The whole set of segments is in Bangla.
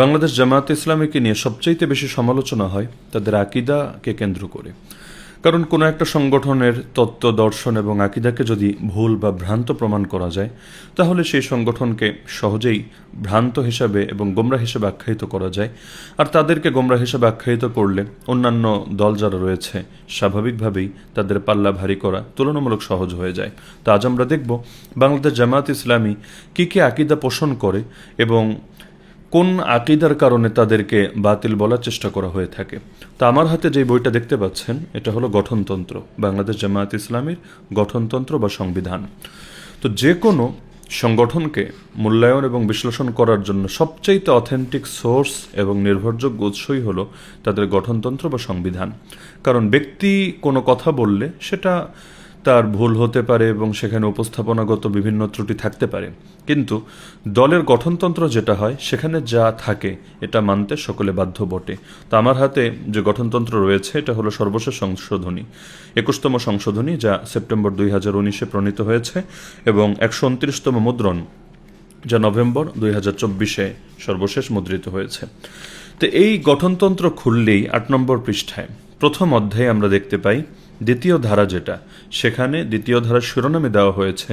বাংলাদেশ জামায়াতে ইসলামীকে নিয়ে সবচাইতে বেশি সমালোচনা হয় তাদের আকীদাকে কেন্দ্র করে। কারণ কোনো একটা সংগঠনের তত্ত্ব, দর্শন এবং আকীদাকে যদি ভুল বা ভ্রান্ত প্রমাণ করা যায়, তাহলে সেই সংগঠনকে সহজেই ভ্রান্ত হিসাবে এবং গোমরা হিসেবে আখ্যায়িত করা যায়। আর তাদেরকে গোমরা হিসেবে আখ্যায়িত করলে অন্যান্য দল যারা রয়েছে স্বাভাবিকভাবেই তাদের পাল্লা ভারী করা তুলনামূলক সহজ হয়ে যায়। তো আজ আমরা দেখব বাংলাদেশ জামায়াত ইসলামী কী কী আকীদা পোষণ করে এবং কোন আকীদার কারণে তাদেরকে বাতিল বলার চেষ্টা করা হয়ে থাকে। তা আমার হাতে যে বইটা দেখতে পাচ্ছেন, এটা হলো গঠনতন্ত্র, বাংলাদেশ জামায়াত ইসলামীর গঠনতন্ত্র বা সংবিধান। তো যে কোনো সংগঠনকে মূল্যায়ন এবং বিশ্লেষণ করার জন্য সবচাইতে অথেন্টিক সোর্স এবং নির্ভরযোগ্য উৎসই হলো তাদের গঠনতন্ত্র বা সংবিধান। কারণ ব্যক্তি কোনো কথা বললে সেটা তার ভুল হতে পারে এবং সেখানে উপস্থাপনাগত বিভিন্ন ত্রুটি থাকতে পারে, কিন্তু দলের গঠনতন্ত্র যেটা হয় সেখানে যা থাকে এটা মানতে সকলে বাধ্য বটে। তো আমার হাতে যে গঠনতন্ত্র রয়েছে এটা হলো সর্বশেষ সংশোধনী, 21তম সংশোধনী, যা সেপ্টেম্বর 2019-এ প্রণীত হয়েছে, এবং 129তম মুদ্রণ, যা নভেম্বর 2024-এ সর্বশেষ মুদ্রিত হয়েছে। তো এই গঠনতন্ত্র খুললেই 8 নম্বর পৃষ্ঠায় প্রথম অধ্যায়ে আমরা দেখতে পাই দ্বিতীয় ধারা, যেটা সেখানে দ্বিতীয় ধারার শিরোনামে দেওয়া হয়েছে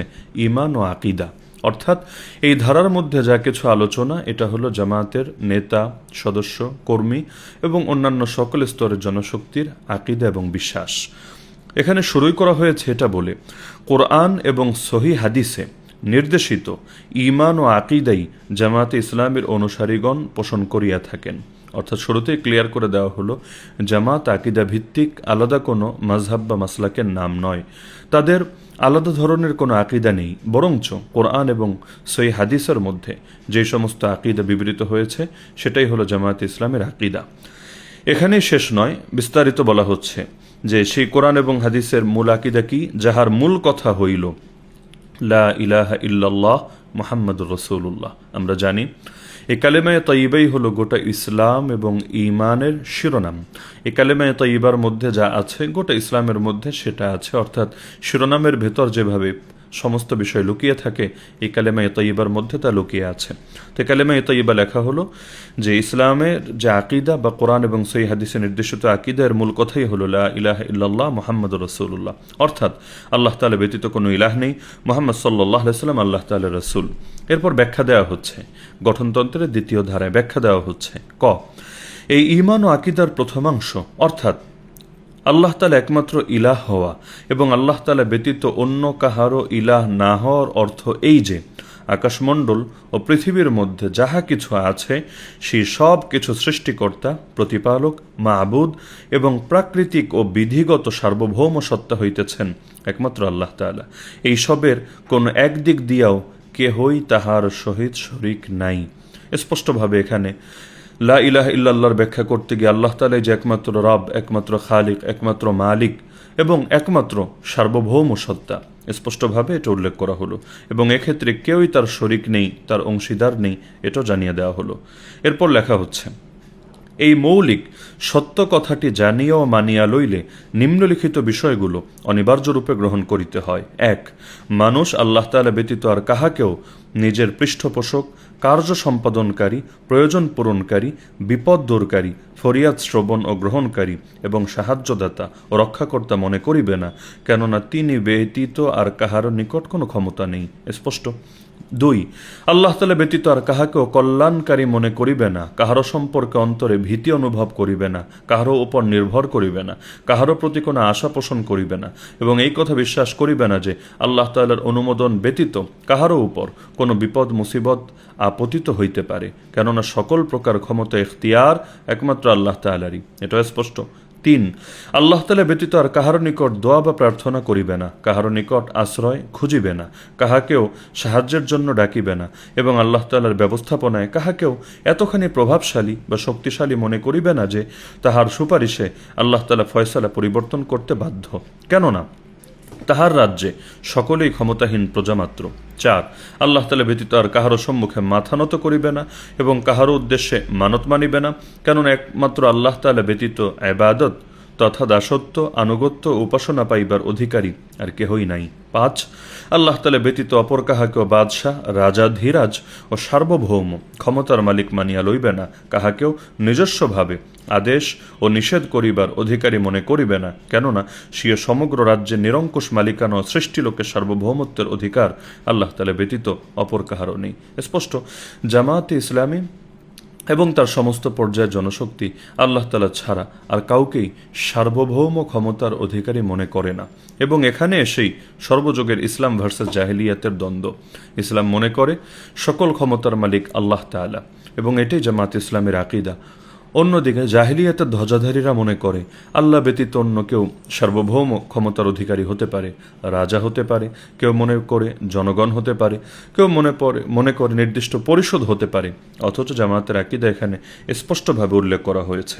ঈমান ও আকীদা। অর্থাৎ এই ধারার মধ্যে যা কিছু আলোচনা, এটা হলো জামায়াতের নেতা, সদস্য, কর্মী এবং অন্যান্য সকল স্তরের জনশক্তির আকীদা এবং বিশ্বাস। এখানে শুরুই করা হয়েছে এটা বলে, কোরআন এবং সহিহ হাদিসে নির্দেশিত ঈমান ও আকীদাই জামায়াতে ইসলামীর অনুসারীগণ পোষণ করিয়া থাকেন। অর্থাৎ শুরুতেই ক্লিয়ার করে দেওয়া হলো জামাত আকীদা ভিত্তিক আলাদা কোনো মাযহাব বা মাসলাকের নাম নয়, তাদের আলাদা ধরনের কোনো আকীদা নেই, বরঞ্চ কোরআন এবং সহিহ হাদিসের মধ্যে যে সমস্ত আকীদা বিবৃত হয়েছে সেটাই হলো জামায়াতে ইসলামের আকীদা। এখানেই শেষ নয়, বিস্তারিত বলা হচ্ছে যে সেই কোরআন এবং হাদিসের মূল আকীদা কি, যাহার মূল কথা হইল লা ইলাহা ইল্লাল্লাহ মুহাম্মাদুর রাসূলুল্লাহ। আমরা জানি এই কালেমায়ে তয়্যিবাই হলো গোটা ইসলাম এবং ঈমানের শিরোনাম। এই কালেমায়ে তয়্যিবার মধ্যে যা আছে গোটা ইসলামের মধ্যে সেটা আছে, অর্থাৎ শিরোনামের ভেতর যেভাবে সমস্ত বিষয় লুকিয়ে থাকে এই কালেমায়ে তয়্যিবার মধ্যে তা লুকিয়ে আছে। তো কালেমায়ে তয়্যিবা লেখা হলো যে ইসলামের যে আকীদা বা কোরআন এবং সহিহ হাদিসে নির্দেশিত আকীদার মূল কথাই হলো লা ইলাহা ইল্লাল্লাহ মুহাম্মাদুর রাসূলুল্লাহ। অর্থাৎ আল্লাহ তাআলা ব্যতীত কোনো ইলাহ নেই, মুহাম্মদ সাল্লাল্লাহু আলাইহি ওয়াসাল্লাম আল্লাহ তাআলার রাসূল। এরপর ব্যাখ্যা দেওয়া হচ্ছে, গঠনতন্ত্রের দ্বিতীয় ধারায় ব্যাখ্যা দেওয়া হচ্ছে ক, এই ঈমান ও আকীদার প্রথমাংশ অর্থাৎ আল্লাহ তাআলা একমাত্র ইলাহ হওয়া এবং আল্লাহ তাআলা ব্যতীত অন্য কাহারও ইলাহ না হওয়ার অর্থ এই যে আকাশমণ্ডল ও পৃথিবীর মধ্যে যাহা কিছু আছে সেই সব কিছু সৃষ্টিকর্তা, প্রতিপালক, মাবুদ এবং প্রাকৃতিক ও বিধিগত সার্বভৌম সত্তা হইতেছেন একমাত্র আল্লাহ তাআলা। এই সবের কোনো একদিক দিয়াও কেহই তাহার সহিত শরীক নাই। স্পষ্টভাবে এখানে লা ইলাহা ইল্লাল্লাহর ব্যাখ্যা করতে গিয়ে আল্লাহ তাআলাই যে একমাত্র রব, একমাত্র খালিক, একমাত্র মালিক এবং একমাত্র সার্বভৌম সত্তা, স্পষ্টভাবে এটা উল্লেখ করা হলো, এবং এক্ষেত্রে কেউই তার শরীক নেই, তার অংশীদার নেই, এটাও জানিয়ে দেওয়া হলো। এরপর লেখা হচ্ছে, এই মৌলিক সত্য কথাটি জানিয়া ও মানিয়া লইলে নিম্নলিখিত বিষয়গুলো অনিবার্যরূপে গ্রহণ করিতে হয়। 1. মানুষ আল্লাহ তাআলা ব্যতীত আর কাহাকেও নিজের পৃষ্ঠপোষক, কার্য সম্পাদনকারী, প্রয়োজন পূরণকারী, বিপদ দূরকারী, ফরিয়াদ শ্রবণ ও গ্রহণকারী এবং সাহায্যদাতা ও রক্ষাকর্তা মনে করিবে না, কেননা তিনি ব্যতীত আর কাহারও নিকট কোনো ক্ষমতা নেই। স্পষ্ট। 2. আল্লাহ তাআলা ব্যতীত আর কাহাকেও কল্যাণকারী মনে করিবে না, কাহারও সম্পর্কে অন্তরে ভীতি অনুভব করিবে না, কাহারও উপর নির্ভর করিবে না, কাহারও প্রতি কোনো আশা পোষণ করিবে না, এবং এই কথা বিশ্বাস করিবে না যে আল্লাহ তাআলার অনুমোদন ব্যতীত কাহারও উপর কোনো বিপদ মুসিবত আপতিত হইতে পারে, কেননা সকল প্রকার ক্ষমতা ইখতিয়ার একমাত্র আল্লাহ তাআলারই। এটা স্পষ্ট। 3. আল্লাহ তাআলা ব্যতীত আর কাহারও নিকট দোয়া বা প্রার্থনা করিবে না, কাহারও নিকট আশ্রয় খুঁজিবে না, কাহাকেও সাহায্যের জন্য ডাকিবে না, এবং আল্লাহ তাআলার ব্যবস্থাপনায় কাহাকেও এতখানি প্রভাবশালী বা শক্তিশালী মনে করিবে না যে তাহার সুপারিশে আল্লাহ তাআলা ফয়সালা পরিবর্তন করতে বাধ্য, কেননা তাহার রাজ্যে সকলেই ক্ষমতাহীন প্রজামাত্র। 4. আল্লাহ তাআলা ব্যতীত আর কাহারও সম্মুখে মাথা নত করিবে না এবং কাহারও উদ্দেশ্যে মানত মানিবে না, কেননা একমাত্র আল্লাহ তাআলা ব্যতীত ইবাদত তথা দাসত্ব, আনুগত্য, উপাসনা পাইবার অধিকারী আর কেহই নাই। 5 আল্লাহ তাআলা ব্যতীত অপর কাহাকেও বাদশাহ, রাজা, ধীরাজ ও সার্বভৌম ক্ষমতার মালিক মানিয়া লইবে না, কাহাকেও নিজস্বভাবে আদেশ ও নিষেধ করিবার অধিকারী মনে করিবে না, কেননা সিও সমগ্র রাজ্যে নিরঙ্কুশ মালিকানা ও সৃষ্টিলোকের সার্বভৌমত্বের অধিকার আল্লাহ তাআলা ব্যতীত অপর কাহারও নেই। স্পষ্ট, জামায়াতে ইসলামী এবং তার সমস্ত পর্যায়ের জনশক্তি আল্লাহ তাআলা ছাড়া আর কাউকেই সার্বভৌম ক্ষমতার অধিকারী মনে করে না। এবং এখানে এসেই সর্বযুগের ইসলাম ভার্সেস জাহেলিয়াতের দ্বন্দ্ব। ইসলাম মনে করে সকল ক্ষমতার মালিক আল্লাহ তাআলা, এবং এটাই জামাত ইসলামের আকিদা। অন্যদিকে জাহেলিয়াতের ধ্বজাধারীরা মনে করে আল্লাহ ব্যতীত অন্য কেউ সার্বভৌম ক্ষমতার অধিকারী হতে পারে, রাজা হতে পারে, কেউ মনে করে জনগণ হতে পারে, কেউ মনে করে নির্দিষ্ট পরিষদ হতে পারে, অথচ জামায়াতের আকীদা এখানে স্পষ্টভাবে উল্লেখ করা হয়েছে।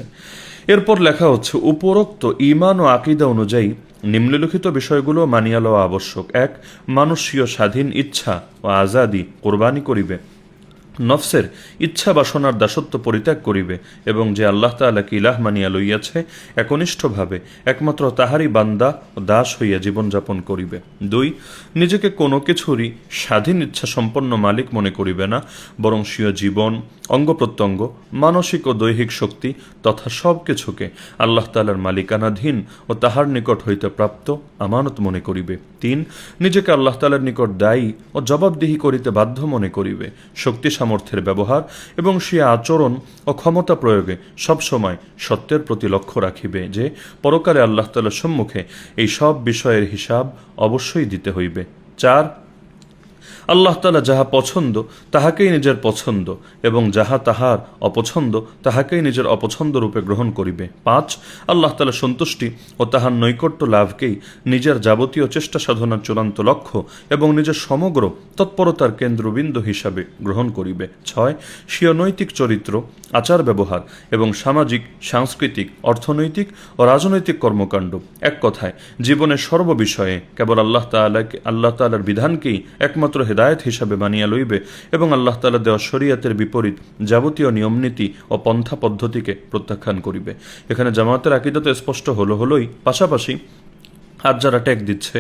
এরপর লেখা হচ্ছে, উপরোক্ত ঈমান ও আকীদা অনুযায়ী নিম্নলিখিত বিষয়গুলো মানিয়া লওয়া আবশ্যক। 1 মানুষীয় স্বাধীন ইচ্ছা ও আজাদি কোরবানি করিবে, নফসের ইচ্ছা বাসনার দাসত্ব পরিত্যাগ করিবে, এবং যে আল্লাহ তাআলাকে ইলাহ মানিয়া লইয়াছে একনিষ্ঠভাবে একমাত্র তাহারই বান্দা ও দাস হইয়া জীবনযাপন করিবে। 2 নিজেকে কোনো কিছুরই স্বাধীন ইচ্ছা সম্পন্ন মালিক মনে করিবে না, বরং স্বীয় জীবন, অঙ্গ প্রত্যঙ্গ, মানসিক ও দৈহিক শক্তি তথা সব কিছুকে আল্লাহ তাআলার মালিকানাধীন ও তাহার নিকট হইতে প্রাপ্ত আমানত মনে করিবে। 3 নিজেকে আল্লাহ তাআলার নিকট দায়ী ও জবাবদিহি করিতে বাধ্য মনে করিবে। শক্তি সামর্থ্যের ব্যবহার এবং সে আচরণ ও ক্ষমতা প্রয়োগে সবসময় সত্যের প্রতি লক্ষ্য রাখিবে যে পরকালে আল্লাহ তাআলার সম্মুখে এই সব বিষয়ের হিসাব অবশ্যই দিতে হইবে। 4 আল্লাহ তাআলা যাহা পছন্দ তাহাকেই নিজের পছন্দ, এবং যাহা তাহার অপছন্দ তাহাকেই নিজের অপছন্দ রূপে গ্রহণ করিবে। 5 আল্লাহ তাআলা সন্তুষ্টি ও তাহার নৈকট্য লাভকেই নিজের যাবতীয় চেষ্টা সাধনার চূড়ান্ত লক্ষ্য এবং নিজের সমগ্র তৎপরতার কেন্দ্রবিন্দু হিসাবে গ্রহণ করিবে। 6 স্বীয় নৈতিক চরিত্র, আচার ব্যবহার এবং সামাজিক, সাংস্কৃতিক, অর্থনৈতিক ও রাজনৈতিক কর্মকাণ্ড, এক কথায় জীবনের সর্ববিষয়ে কেবল আল্লাহ তাআলার বিধানকেই একমাত্র হেদায়েত হিসাবে মানিয়া লইবে, এবং আল্লাহ তাআলা দেওয়া শরীয়তের বিপরীত যাবতীয় নিয়মনীতি ও পন্থা পদ্ধতিকে প্রত্যাখ্যান করিবে। এখানে জামায়াতের আকীদা তো স্পষ্ট হলোই, পাশাপাশি আর যারা ট্যাগ দিচ্ছে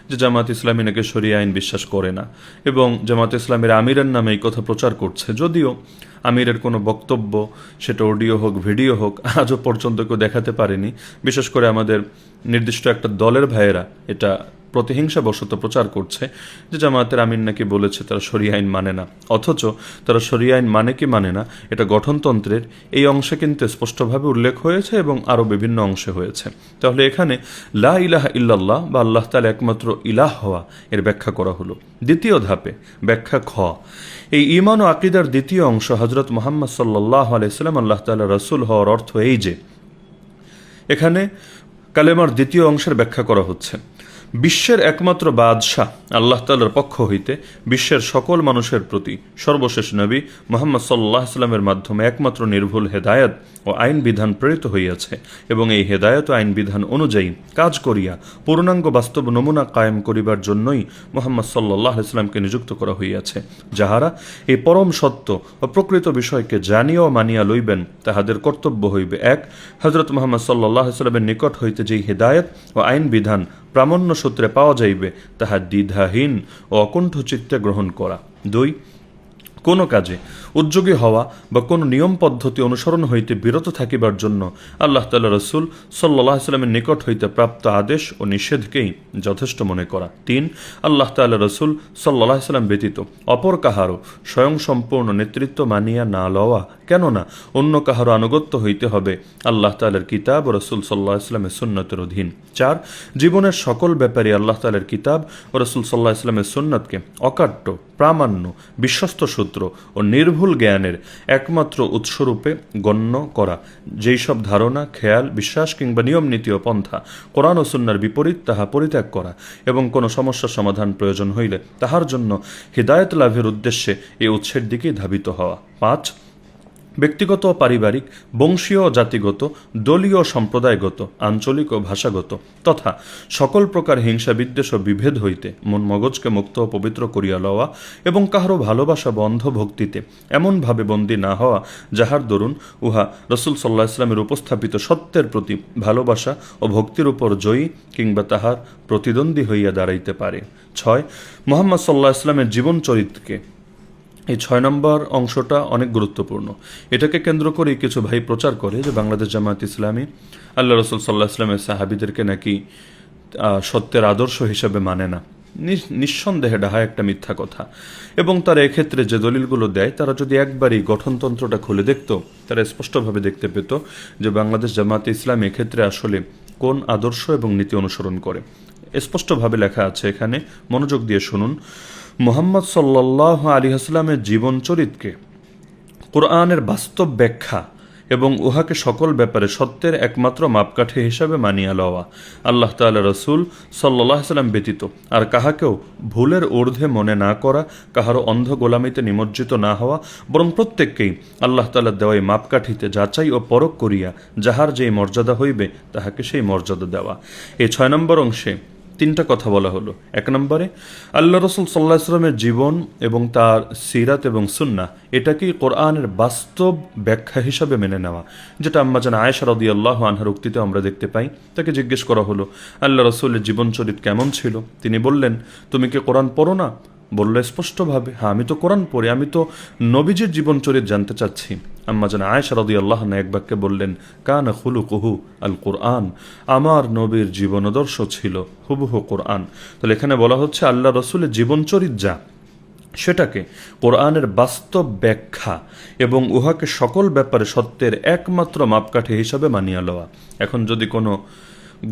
যে জামাত ইসলামী নাকি শরিয়া আইন বিশ্বাস করে না, এবং জামাত ইসলামের আমিরের নামে এই কথা প্রচার করছে, যদিও আমিরের কোনো বক্তব্য, সেটা অডিও হোক ভিডিও হোক, আজও পর্যন্ত কেউ দেখাতে পারেনি। বিশেষ করে আমাদের নির্দিষ্ট একটা দলের ভাইয়েরা এটা প্রতিহিংসাবশত প্রচার করছে যে জামায়াতের আমির নাকি বলেছে তারা শরিয়া আইন মানে না, অথচ তারা শরিয়া আইন মানে কি মানে না এটা গঠনতন্ত্রের এই অংশে কিন্তু স্পষ্টভাবে উল্লেখ হয়েছে, এবং আরও বিভিন্ন অংশে হয়েছে। তাহলে এখানে লা ইলাহা ইল্লাল্লাহ বা আল্লাহ তাআলা একমাত্র ইলাহ হওয়া এর ব্যাখ্যা করা হলো। দ্বিতীয় ধাপে ব্যাখ্যা খ, এই ঈমান ও আকীদার দ্বিতীয় অংশ হযরত মুহাম্মদ সাল্লাল্লাহু আলাইহি সাল্লাম আল্লাহ তাআলার রাসূল হওয়ার অর্থ এই যে, এখানে কালেমার দ্বিতীয় অংশের ব্যাখ্যা করা হচ্ছে, বিশ্বের একমাত্র বাদশাহ আল্লাহ তাআলার পক্ষ হইতে বিশ্বের সকল মানুষের প্রতি সর্বশেষ নবী মুহাম্মদ সাল্লাল্লাহু আলাইহি সাল্লামের মাধ্যমে একমাত্র নির্ভুল হেদায়েত ও আইন বিধান প্রেরিত হইয়াছে, এবং এই হেদায়েত ও আইন বিধান অনুযায়ী কাজ করিয়া পূর্ণাঙ্গ বাস্তব নমুনা কায়েম করিবার জন্যই মুহাম্মদ সাল্লাল্লাহু আলাইহি সাল্লামকে নিযুক্ত করা হইয়াছে। যাহারা এই পরম সত্য ও প্রকৃত বিষয়কে জানিয়া ও মানিয়া লইবেন তাহাদের কর্তব্য হইবে 1 হযরত মুহাম্মদ সাল্লাল্লাহু আলাইহি সাল্লামের নিকট হইতে যেই হেদায়েত ও আইন বিধান প্রামাণ্য সূত্রে পাওয়া যাইবে তাহা দ্বিধাহীন ও অকুণ্ঠ চিত্তে গ্রহণ করা। 2 কোনো কাজে উদ্যোগী হওয়া বা কোনো নিয়ম পদ্ধতি অনুসরণ হইতে বিরত থাকিবার জন্য আল্লাহ তাআলা রাসূল সাল্লাল্লাহু আলাইহি সাল্লামের নিকট হইতে প্রাপ্ত আদেশ ও নিষেধকেই যথেষ্ট মনে করা। 3 আল্লাহ তাআলা রাসূল সাল্লাল্লাহু আলাইহি সাল্লাম ব্যতীত অপর কাহারও স্বয়ং সম্পূর্ণ নেতৃত্ব মানিয়া না লওয়া, কেননা অন্য কাহারও আনুগত্য হইতে হবে আল্লাহ তাআলার কিতাব ও রাসূল সাল্লাল্লাহু আলাইহি সাল্লামের সুন্নতের অধীন। 4 জীবনের সকল ব্যাপারে আল্লাহ তাআলার কিতাব ও রাসূল সাল্লাল্লাহু আলাইহি সাল্লামের সুন্নতকে অকাট্য, প্রামাণ্য, বিশ্বস্ত সূত্র ও নির্ভুল জ্ঞানের একমাত্র উৎসরূপে গণ্য করা। যেই সব ধারণা, খেয়াল, বিশ্বাস কিংবা নিয়ম নীতি ও পন্থা কোরআন ও সুন্নাহর বিপরীত তাহা পরিত্যাগ করা, এবং কোনো সমস্যার সমাধান প্রয়োজন হইলে তাহার জন্য হিদায়াত লাভের উদ্দেশ্যে এই উৎসের দিকেই ধাবিত হওয়া। 5 ব্যক্তিগত ও পারিবারিক, বংশীয় ও জাতিগত, দলীয় ও সম্প্রদায়গত, আঞ্চলিক ও ভাষাগত তথা সকল প্রকার হিংসা বিদ্বেষ ও বিভেদ হইতে মন মগজকে মুক্ত ও পবিত্র করিয়া লওয়া এবং কাহারও ভালোবাসা বা অন্ধ ভক্তিতে এমনভাবে বন্দী না হওয়া যাহার দরুন উহা রসুল সাল্লাহ ইসলামের উপস্থাপিত সত্যের প্রতি ভালোবাসা ও ভক্তির উপর জয়ী কিংবা তাহার প্রতিদ্বন্দ্বী হইয়া দাঁড়াইতে পারে। 6. মুহাম্মদ সাল্লাহ ইসলামের জীবন চরিত্রকে, এই 6 নম্বর অংশটা অনেক গুরুত্বপূর্ণ। এটাকে কেন্দ্র করে কিছু ভাই প্রচার করে যে বাংলাদেশ জামায়াত ইসলামী আল্লাহ রসুল সাল্লাহ ইসলামের সাহাবিদেরকে নাকি সত্যের আদর্শ হিসেবে মানে না। নিঃসন্দেহে ডাহা একটা মিথ্যা কথা। এবং তারা এক্ষেত্রে যে দলিলগুলো দেয়, তারা যদি একবারই গঠনতন্ত্রটা খুলে দেখত, তারা স্পষ্টভাবে দেখতে পেত যে বাংলাদেশ জামায়াত ইসলামী এক্ষেত্রে আসলে কোন আদর্শ এবং নীতি অনুসরণ করে। স্পষ্টভাবে লেখা আছে এখানে, মনোযোগ দিয়ে শুনুন। মুহাম্মদ সাল্লাল্লাহু আলাইহি ওয়াসাল্লামের জীবন চরিত্রকে কোরআনের বাস্তব ব্যাখ্যা এবং উহাকে সকল ব্যাপারে সত্যের একমাত্র মাপকাঠি হিসাবে মানিয়া লওয়া, আল্লাহ তাআলা রসুল সাল্লাল্লাহু আলাইহি ওয়াসাল্লাম ব্যতীত আর কাহাকেও ভুলের ঊর্ধ্বে মনে না করা, কাহারও অন্ধ গোলামিতে নিমজ্জিত না হওয়া, বরং প্রত্যেককেই আল্লাহ তাআলার দেওয়াই মাপকাঠিতে যাচাই ও পরখ করিয়া যাহার যেই মর্যাদা হইবে তাহাকে সেই মর্যাদা দেওয়া। এই 6 নম্বর অংশে 3টা কথা বলা হলো। 1 নম্বরে আল্লাহ রসুল সাল্লাল্লাহু আলাইহি ওয়াসাল্লামের জীবন এবং তার সিরাত এবং সুন্নাহ এটাকেই কোরআনের বাস্তব ব্যাখ্যা হিসাবে মেনে নেওয়া, যেটা আম্মাজান আয়েশা রাদিয়াল্লাহু আনহার উক্তিতে আমরা দেখতে পাই। তাকে জিজ্ঞেস করা হলো, আল্লাহ রসুলের জীবন চরিত্র কেমন ছিল? তিনি বললেন, তুমি কি কোরআন পড়ো না? বলল স্পষ্টভাবে, হ্যাঁ আমি তো কোরআন পড়ি, আমি তো নবীজির জীবন চরিত্র জানতে চাচ্ছি। আম্মাজান আয়েশা রাদিয়াল্লাহু আনহা এক বাক্যে বললেন, কানা খুলুকুহু আল কোরআন, আমার নবীর জীবনাদর্শ ছিল হুবহু কোরআন। তাহলে এখানে বলা হচ্ছে আল্লাহ রসুলের জীবন চরিত্র যা, সেটাকে কোরআনের বাস্তব ব্যাখ্যা এবং উহাকে সকল ব্যাপারে সত্যের একমাত্র মাপকাঠি হিসাবে মানিয়া লওয়া। এখন যদি কোনো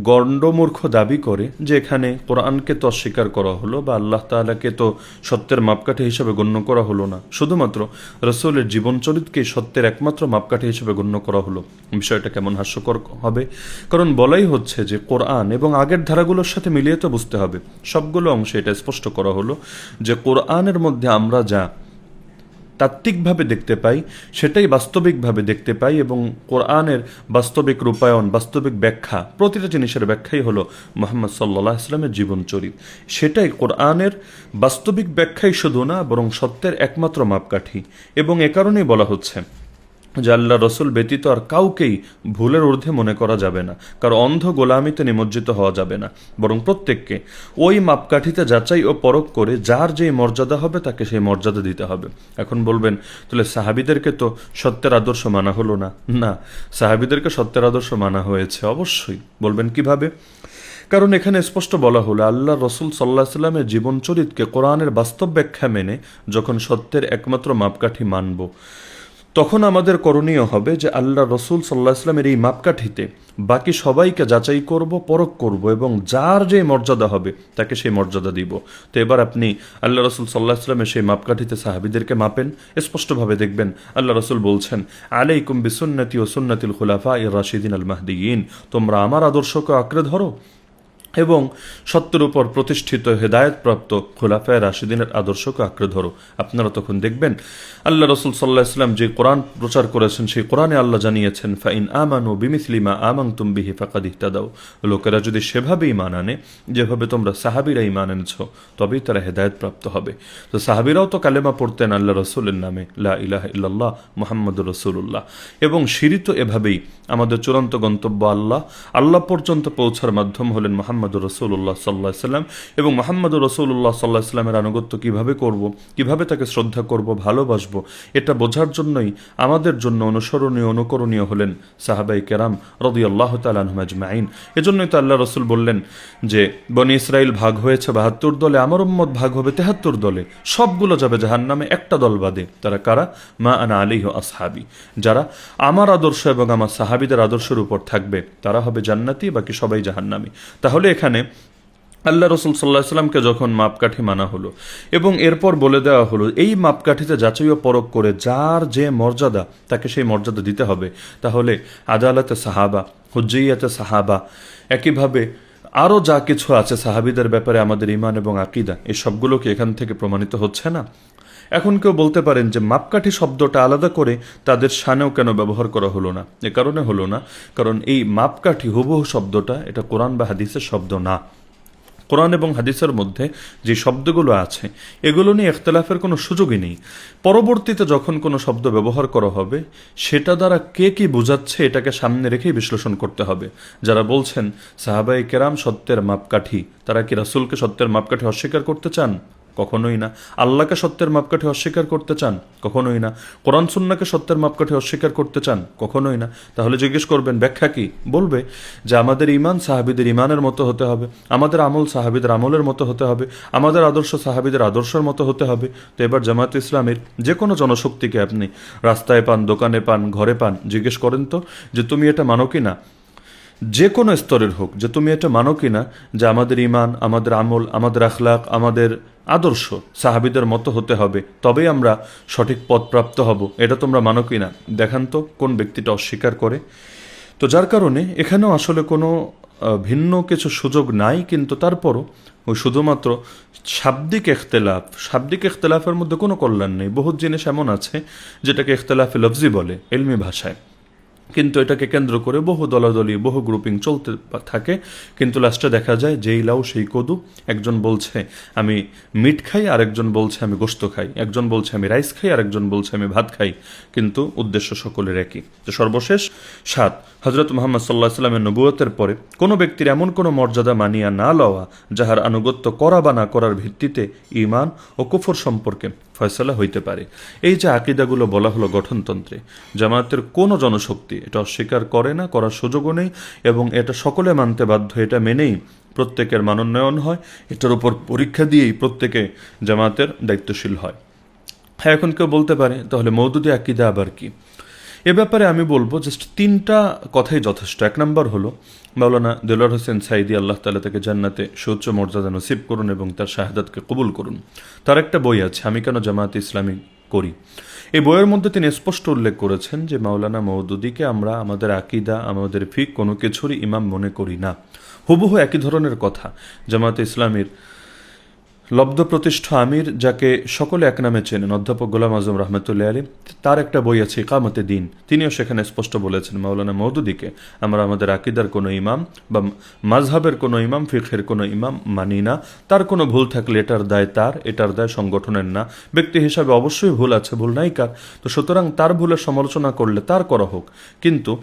গণ্ডমূর্খ দাবি করে যে এখানে কোরআনকে তো অস্বীকার করা হলো বা আল্লাহ তাআলাকে তো সত্যের মাপকাঠি হিসেবে গণ্য করা হলো না, শুধুমাত্র রসুলের জীবন চরিত্রকে সত্যের একমাত্র মাপকাঠি হিসেবে গণ্য করা হলো, বিষয়টা কেমন হাস্যকর হবে। কারণ বলাই হচ্ছে যে কোরআন এবং আগের ধারাগুলোর সাথে মিলিয়ে তো বুঝতে হবে। সবগুলো অংশে এটা স্পষ্ট করা হলো যে কোরআনের মধ্যে আমরা যা তাত্ত্বিকভাবে দেখতে পাই সেটাই বাস্তবিকভাবে দেখতে পাই, এবং কোরআনের বাস্তবিক রূপায়ণ, বাস্তবিক ব্যাখ্যা, প্রতিটা জিনিসের ব্যাখ্যাই হলো মুহাম্মদ সাল্লাল্লাহু আলাইহি ওয়াসাল্লামের জীবন চরিত্র। সেটাই কোরআনের বাস্তবিক ব্যাখ্যাই শুধু না, বরং সত্যের একমাত্র মাপকাঠি। এবং এ কারণেই বলা হচ্ছে যে আল্লাহ রসুল ব্যতীত আর কাউকেই ভুলের ঊর্ধ্বে মনে করা যাবে না, কারো অন্ধ গোলামিতে নিমজ্জিত হওয়া যাবে না, বরং প্রত্যেককে ওই মাপকাঠিতে যাচাই ও পরখ করে যার যেই মর্যাদা হবে তাকে সেই মর্যাদা দিতে হবে। এখন বলবেন, তাহলে সাহাবিদেরকে তো সত্যের আদর্শ মানা হলো না? না, সাহাবিদেরকে সত্যের আদর্শ মানা হয়েছে অবশ্যই। বলবেন কিভাবে? কারণ এখানে স্পষ্ট বলা হলো আল্লাহ রসুল সাল্লাল্লাহু আলাইহি ওয়াসাল্লামের জীবন চরিত্রকে কোরআনের বাস্তব ব্যাখ্যা মেনে যখন সত্যের একমাত্র মাপকাঠি মানব, তখন আমাদের করণীয় হবে যে আল্লাহ রসুল সাল্লাল্লাহু আলাইহি ওয়াসাল্লামের এই মাপকাঠিতে বাকি সবাইকে যাচাই করব, পরখ করব, এবং যার যে মর্যাদা হবে তাকে সেই মর্যাদা দিব। তো এবার আপনি আল্লাহ রসুল সাল্লাল্লাহু আলাইহি ওয়াসাল্লামের সেই মাপকাঠিতে সাহাবিদেরকে মাপেন, স্পষ্টভাবে দেখবেন আল্লাহ রসুল বলছেন, আলাইকুম বিসুন্নতি ও সুন্নাতিল খুলাফায়ে রাশিদিন আল মাহদিয়িন, তোমরা আমার আদর্শকে আঁকড়ে ধরো এবং সত্যের উপর প্রতিষ্ঠিত হেদায়েতপ্রাপ্ত খুলাফায়ে রাশিদিনের আদর্শকে আঁকড়ে ধরো। আপনারা তখন দেখবেন আল্লাহ রসুল সাল্লাল্লাহু আলাইহি ওয়াসাল্লাম যে কোরআন প্রচার করেছেন, সেই কোরআনে আল্লাহ জানিয়েছেন, ফাইন আমানু বিমিসলি মা আমানতুম বিহি ফাকাদ ইহতাদাউ, লোকেরা যদি সেভাবে ঈমান আনে যেভাবে তোমরা সাহাবীরা ঈমান এনেছো, তবেই তারা হেদায়েতপ্রাপ্ত হবে। তো সাহাবীরাও তো কালেমা পড়তেন আল্লাহ রসুলের নামে, লা ইলাহা ইল্লাল্লাহ মুহাম্মাদুর রাসূলুল্লাহ, এবং শিরি তো এভাবেই আমাদের চূড়ান্ত গন্তব্য আল্লাহ পর্যন্ত পৌঁছার মাধ্যম হলেন মুহাম্মাদুর রাসূলুল্লাহ সাল্লাল্লাহু আলাইহি ওয়াসাল্লাম। এবং মুহাম্মাদুর রাসূলুল্লাহ সাল্লাল্লাহু আলাইহি ওয়াসাল্লামের আনুগত্য কিভাবে করব, কিভাবে তাকে শ্রদ্ধা করব, ভালোবাসবো, এটা বোঝার জন্যই আমাদের জন্য অনুসরণীয়, অনুকরণীয় হলেন সাহাবায়ে কেরাম রাদিয়াল্লাহু তাআলা আনহুম আজমাইন। এজন্যই তো আল্লাহ রসুল বললেন যে বনি ইসরাইল ভাগ হয়েছে ৭২ দলে, আমার উম্মত ভাগ হবে ৭৩ দলে, সবগুলো যাবে জাহান্নামে, একটা দল বাদে। তারা কারা? মা আনা আলাইহি আসহাবি, যারা আমার আদর্শ এবং আমার সাহাবীদের আদর্শের উপর থাকবে তারা হবে জান্নাতি, বাকি সবাই জাহান্নামী। তাহলে এখানে আল্লাহ রসুল সাল্লাল্লাহু আলাইহি ওয়াসাল্লামকে যখন মাপকাঠি মানা হলো এবং এরপর বলে দেওয়া হলো এই মাপকাঠিতে যাচাই ও পরখ করে যার যে মর্যাদা তাকে সেই মর্যাদা দিতে হবে, তাহলে আদালতে সাহাবা, হুজ্জিয়াতে সাহাবা, একইভাবে আরও যা কিছু আছে সাহাবীদের ব্যাপারে আমাদের ঈমান এবং আকীদা, এই সবগুলো কি এখান থেকে প্রমাণিত হচ্ছে না? এখন কেউ বলতে পারেন যে মাপকাঠি শব্দটা আলাদা করে তাদের শানেও কেন ব্যবহার করা হলো না? এ কারণে হলো না, কারণ এই মাপকাঠি হুবহু শব্দটা এটা কোরআন বা হাদিসের শব্দ না। কোরআন এবং হাদিসের মধ্যে যে শব্দগুলো আছে এগুলো নিয়ে ইখতিলাফের কোনো সুযোগই নেই। পরবর্তীতে যখন কোনো শব্দ ব্যবহার করা হবে সেটা দ্বারা কে কি বোঝাচ্ছে এটাকে সামনে রেখেই বিশ্লেষণ করতে হবে। যারা বলছেন সাহাবায়ে কেরাম সত্যের মাপকাঠি, তারা কি রাসূলকে সত্যের মাপকাঠি অস্বীকার করতে চান? কখনোই না। আল্লাহকে সত্যের মাপকাঠি অস্বীকার করতে চান? কখনোই না। কোরআন সুন্নাহকে সত্যের মাপকাঠি অস্বীকার করতে চান? কখনোই না। তাহলে জিজ্ঞেস করবেন ব্যাখ্যা কি? বলবে যে আমাদের ঈমান সাহাবীদের ঈমানের মতো হতে হবে, আমাদের আমল সাহাবীদের আমলের মতো হতে হবে, আমাদের আদর্শ সাহাবীদের আদর্শের মতো হতে হবে। তো এবার জামায়াত ইসলামের যে কোনো জনশক্তিকে আপনি রাস্তায় পান, দোকানে পান, ঘরে পান, জিজ্ঞেস করেন তো যে তুমি এটা মানো কি না, যে কোনো স্তরের হোক, যে তুমি এটা মানো কি না যে আমাদের ঈমান, আমাদের আমল, আমাদের আখলাক, আমাদের আদর্শ সাহাবীদের মতো হতে হবে, তবেই আমরা সঠিক পথ প্রাপ্ত হব, এটা তোমরা মানো কি না? দেখান তো কোন ব্যক্তিটা অস্বীকার করে। তো যার কারণে এখানেও আসলে কোনো ভিন্ন কিছু সুযোগ নাই, কিন্তু তারপরও ওই শুধুমাত্র শাব্দিক ইখতিলাফের মধ্যে কোনো কল্যাণ নেই। বহুত জিনিস এমন আছে যেটাকে ইখতিলাফে লফজি বলে এলমি ভাষায়, কিন্তু এটাকে কেন্দ্র করে বহু দলাদলি, বহু গ্রুপিং চলতে থাকে, কিন্তু লাস্টে দেখা যায় যেই লাউ সেই কদু। একজন বলছে আমি মিট খাই, আরেকজন বলছে আমি গোশত খাই, একজন বলছে আমি রাইস খাই, আরেকজন বলছে আমি ভাত খাই, কিন্তু উদ্দেশ্য সকলের একই। তো সর্বশেষ 7, হযরত মুহাম্মদ সাল্লাল্লাহু আলাইহি ওয়াসাল্লামের নবুয়তের পরে কোনো ব্যক্তির এমন কোনো মর্যাদা মানিয়া না লওয়া যাহার আনুগত্য করা বা না করার ভিত্তিতে ঈমান ও কুফর সম্পর্কে ফয়সালা হইতে পারে। এই যে আকীদাগুলো বলা হলো গঠনতন্ত্রে, জামায়াতের কোনো জনশক্তি এটা অস্বীকার করে না, করার সুযোগও নেই, এবং এটা সকলে মানতে বাধ্য। এটা মেনেই প্রত্যেকের মানোন্নয়ন হয়, এটার উপর পরীক্ষা দিয়েই প্রত্যেকে জামায়াতের দায়িত্বশীল হয়। হ্যাঁ, এখন কেউ বলতে পারে তাহলে মওদুদি আকীদা আবার কি? এ ব্যাপারে আমি বলবো জাস্ট 3টা কথাই যথেষ্ট। 1 নম্বর হলো মাওলানা দেলোয়ার হোসেন সাঈদী, আল্লাহ তাআলা তাকে জান্নাতে সুউচ্চ মর্যাদা নসিব করুন এবং তার শাহাদাতকে কবুল করুন। তার একটা বই আছে আমি কেন জামায়াতে ইসলামী করি। এই বইয়ের মধ্যে তিনি স্পষ্ট উল্লেখ করেছেন যে মাওলানা মওদুদিকে আমরা আমাদের আকীদা, আমাদের ফিক কোনো কিছুরই ইমাম মনে করি না। হুবহু একই ধরনের কথা জামায়াতে ইসলামীর লব্ধ প্রতিষ্ঠ আমির, যাকে সকলে এক নামে চেনেন, অধ্যাপক গোলাম আজম রহমতুল্লাহ আলী, তার একটা বই আছে ইকামতে দ্বীন, তিনিও সেখানে স্পষ্ট বলেছেন মাওলানা মওদুদিকে আমরা আমাদের আকীদার কোনো ইমাম বা মাযহাবের কোনো ইমাম, ফিকহের কোনো ইমাম মানি না। তার কোনো ভুল থাকলে এটার দায় তার, এটার দায় সংগঠনের না। ব্যক্তি হিসাবে অবশ্যই ভুল আছে, ভুল নাই কার, তো সুতরাং তার ভুলের সমালোচনা করলে তার করা হোক, কিন্তু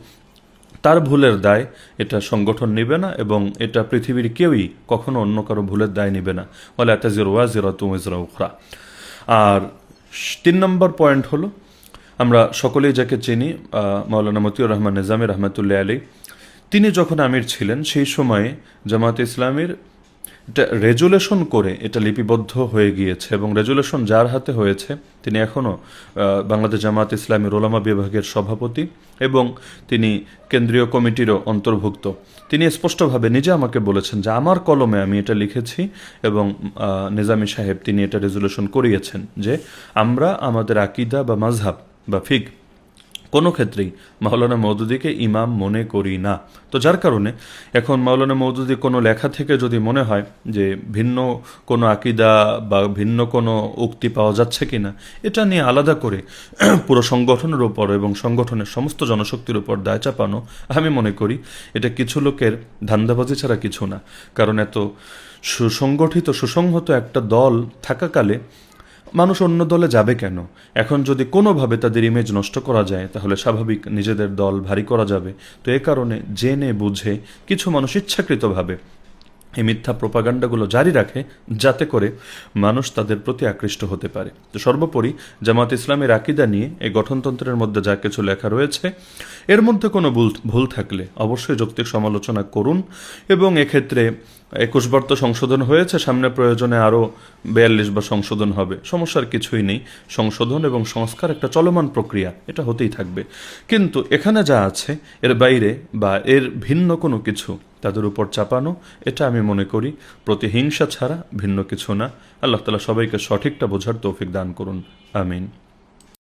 তার ভুলের দায় এটা সংগঠন নেবে না, এবং এটা পৃথিবীর কেউই কখনো অন্য কারো ভুলের দায় নেবে না। ওয়ালা তাজিরু ওয়াজিরাতুন উযরা উখরা। আর 3 নম্বর পয়েন্ট হলো আমরা সকলেই যাকে চিনি, মাওলানা মতিউর রহমান নিজামী রহমতুল্লাহ আলী, তিনি যখন আমির ছিলেন সেই সময়ে জামায়াতে ইসলামীর এটা রেজুলেশন করে এটা লিপিবদ্ধ হয়ে গিয়েছে, এবং রেজুলেশন যার হাতে হয়েছে তিনি এখনও বাংলাদেশ জামায়াত ইসলামীর ওলামা বিভাগের সভাপতি এবং তিনি কেন্দ্রীয় কমিটিরও অন্তর্ভুক্ত। তিনি স্পষ্টভাবে নিজে আমাকে বলেছেন যে আমার কলমে আমি এটা লিখেছি, এবং নিজামী সাহেব তিনি এটা রেজুলেশন করিয়েছেন যে আমরা আমাদের আকীদা বা মাযহাব বা ফিক কোনো ক্ষেত্রেই মাওলানা মওদুদিকে ইমাম মনে করি না। তো যার কারণে এখন মাওলানা মওদুদি কোনো লেখা থেকে যদি মনে হয় যে ভিন্ন কোনো আকীদা বা ভিন্ন কোনো উক্তি পাওয়া যাচ্ছে কিনা, এটা নিয়ে আলাদা করে পুরো সংগঠনের উপর এবং সংগঠনের সমস্ত জনশক্তির উপর দায় চাপানো, আমি মনে করি এটা কিছু লোকের ধান্দাবাজি ছাড়া কিছু না। কারণ এত সুসংগঠিত সুসংহত একটা দল থাকাকালে মানুষ অন্য দলে যাবে কেন? এখন যদি কোনোভাবে তাদের ইমেজ নষ্ট করা যায় তাহলে স্বাভাবিক নিজেদের দল ভারী করা যাবে। তো এ কারণে জেনে বুঝে কিছু মানুষ ইচ্ছাকৃতভাবে এই মিথ্যা প্রোপাগান্ডাগুলো জারি রাখে, যাতে করে মানুষ তাদের প্রতি আকৃষ্ট হতে পারে। তো সর্বোপরি জামাত ইসলামের আকীদা নিয়ে এই গঠনতন্ত্রের মধ্যে যা কিছু লেখা রয়েছে এর মধ্যে কোনো ভুল থাকলে অবশ্যই যৌক্তিক সমালোচনা করুন, এবং এক্ষেত্রে 21 বার তো সংশোধন হয়েছে, সামনে প্রয়োজনে আরও 42 বার সংশোধন হবে, সমস্যার কিছুই নেই। সংশোধন এবং সংস্কার একটা চলমান প্রক্রিয়া, এটা হতেই থাকবে। কিন্তু এখানে যা আছে এর বাইরে বা এর ভিন্ন কোনো কিছু তাদের উপর চাপানো, এটা আমি মনে করি প্রতিহিংসা ছাড়া ভিন্ন কিছু না। আল্লাহ তাআলা সবাইকে সঠিকটা বোঝার তৌফিক দান করুন, আমিন।